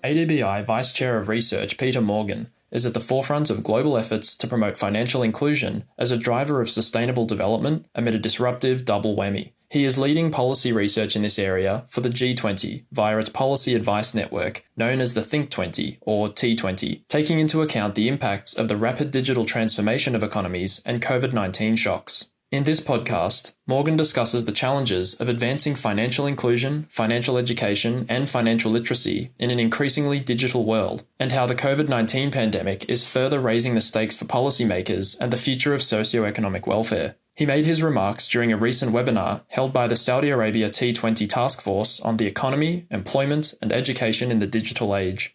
ADBI Vice Chair of Research Peter Morgan is at the forefront of global efforts to promote financial inclusion as a driver of sustainable development amid a disruptive double whammy. He is leading policy research in this area for the G20 via its policy advice network known as the Think 20 or T20, taking into account the impacts of the rapid digital transformation of economies and COVID-19 shocks. In this podcast, Morgan discusses the challenges of advancing financial inclusion, financial education, and financial literacy in an increasingly digital world, and how the COVID-19 pandemic is further raising the stakes for policymakers and the future of socio-economic welfare. He made his remarks during a recent webinar held by the Saudi Arabia T20 Task Force on the economy, employment, and education in the digital age.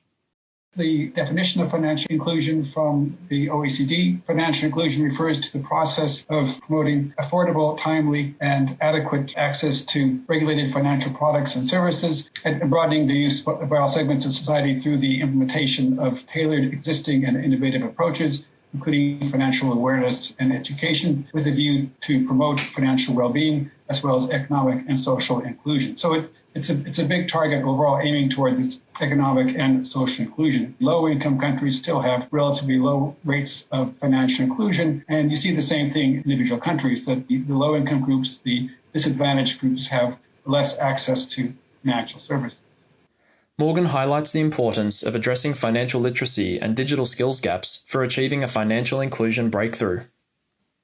The definition of financial inclusion from the OECD. Financial inclusion refers to the process of promoting affordable, timely, and adequate access to regulated financial products and services, and broadening the use by all segments of society through the implementation of tailored, existing, and innovative approaches, including financial awareness and education, with a view to promote financial well-being, as well as economic and social inclusion. So it's a big target overall, aiming toward this economic and social inclusion. Low-income countries still have relatively low rates of financial inclusion, and you see the same thing in individual countries, that the low-income groups, the disadvantaged groups, have less access to financial services. Morgan highlights the importance of addressing financial literacy and digital skills gaps for achieving a financial inclusion breakthrough.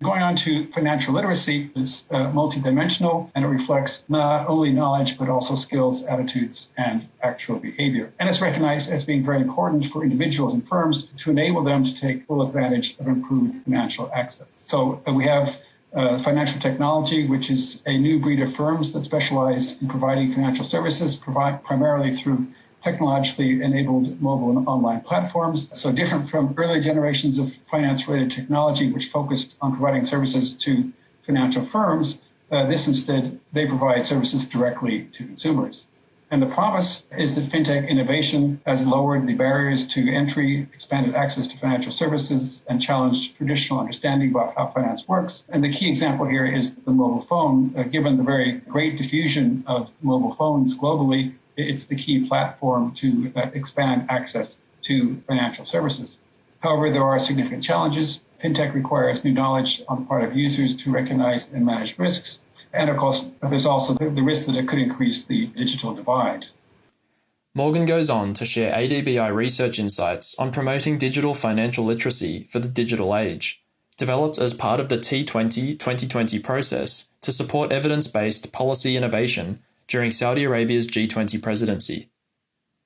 Going on to financial literacy, it's multidimensional, and it reflects not only knowledge, but also skills, attitudes, and actual behavior. And it's recognized as being very important for individuals and firms to enable them to take full advantage of improved financial access. So we have financial technology, which is a new breed of firms that specialize in providing financial services, primarily through technologically enabled mobile and online platforms. So different from early generations of finance-related technology, which focused on providing services to financial firms, this instead, they provide services directly to consumers. And the promise is that fintech innovation has lowered the barriers to entry, expanded access to financial services, and challenged traditional understanding about how finance works. And the key example here is the mobile phone. Given the very great diffusion of mobile phones globally, it's the key platform to expand access to financial services. However, there are significant challenges. Fintech requires new knowledge on the part of users to recognize and manage risks. And of course, there's also the risk that it could increase the digital divide. Morgan goes on to share ADBI research insights on promoting digital financial literacy for the digital age, developed as part of the T20 2020 process to support evidence-based policy innovation during Saudi Arabia's G20 presidency.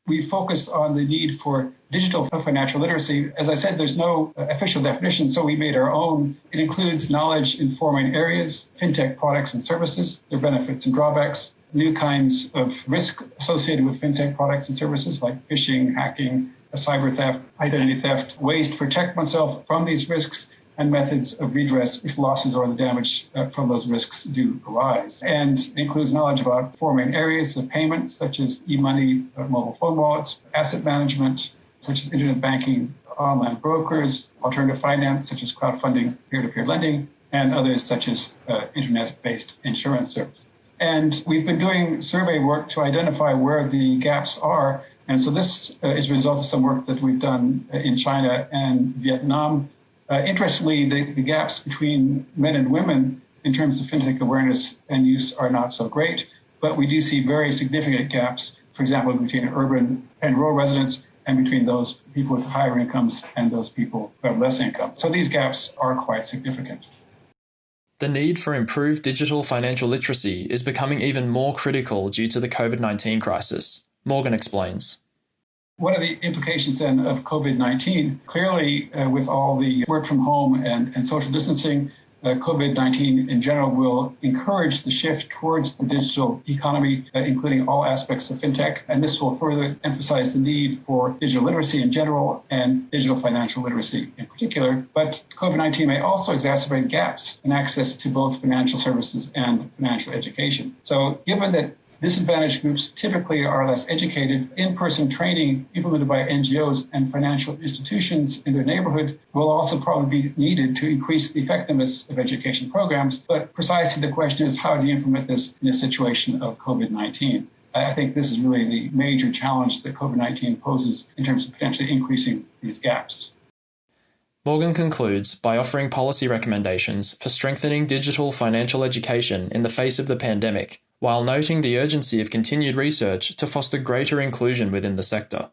We focused on the need for digital financial literacy. As I said, there's no official definition, so we made our own. It includes knowledge in four main areas: fintech products and services, their benefits and drawbacks, new kinds of risk associated with fintech products and services like phishing, hacking, cyber theft, identity theft, ways to protect oneself from these risks, and methods of redress if losses or the damage from those risks do arise. And it includes knowledge about four main areas of payment, such as e-money, mobile phone wallets, asset management, such as internet banking, online brokers, alternative finance, such as crowdfunding, peer-to-peer lending, and others such as internet-based insurance services. And we've been doing survey work to identify where the gaps are. And so this is a result of some work that we've done in China and Vietnam. Interestingly, the gaps between men and women in terms of fintech awareness and use are not so great, but we do see very significant gaps, for example, between urban and rural residents and between those people with higher incomes and those people who have less income. So these gaps are quite significant. The need for improved digital financial literacy is becoming even more critical due to the COVID-19 crisis. Morgan explains. One of the implications then of COVID-19, clearly with all the work from home and social distancing, COVID-19 in general will encourage the shift towards the digital economy, including all aspects of fintech. And this will further emphasize the need for digital literacy in general and digital financial literacy in particular. But COVID-19 may also exacerbate gaps in access to both financial services and financial education. So given that disadvantaged groups typically are less educated, in-person training implemented by NGOs and financial institutions in their neighborhood will also probably be needed to increase the effectiveness of education programs. But precisely the question is, how do you implement this in a situation of COVID-19? I think this is really the major challenge that COVID-19 poses in terms of potentially increasing these gaps. Morgan concludes by offering policy recommendations for strengthening digital financial education in the face of the pandemic, while noting the urgency of continued research to foster greater inclusion within the sector.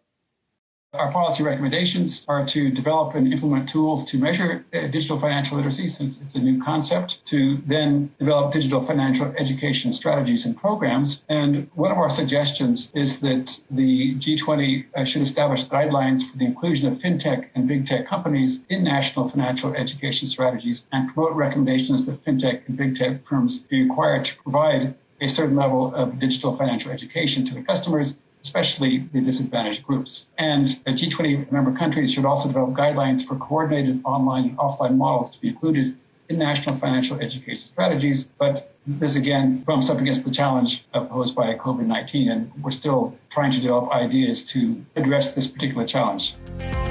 Our policy recommendations are to develop and implement tools to measure digital financial literacy, since it's a new concept, to then develop digital financial education strategies and programs. And one of our suggestions is that the G20 should establish guidelines for the inclusion of fintech and big tech companies in national financial education strategies and promote recommendations that fintech and big tech firms be required to provide a certain level of digital financial education to their customers, especially the disadvantaged groups. And G20 member countries should also develop guidelines for coordinated online and offline models to be included in national financial education strategies. But this again bumps up against the challenge posed by COVID-19, and we're still trying to develop ideas to address this particular challenge.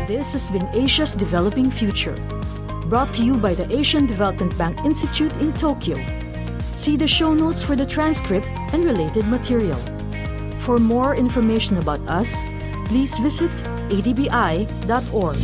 This has been Asia's Developing Future, brought to you by the Asian Development Bank Institute in Tokyo. See the show notes for the transcript and related material. For more information about us, please visit adbi.org.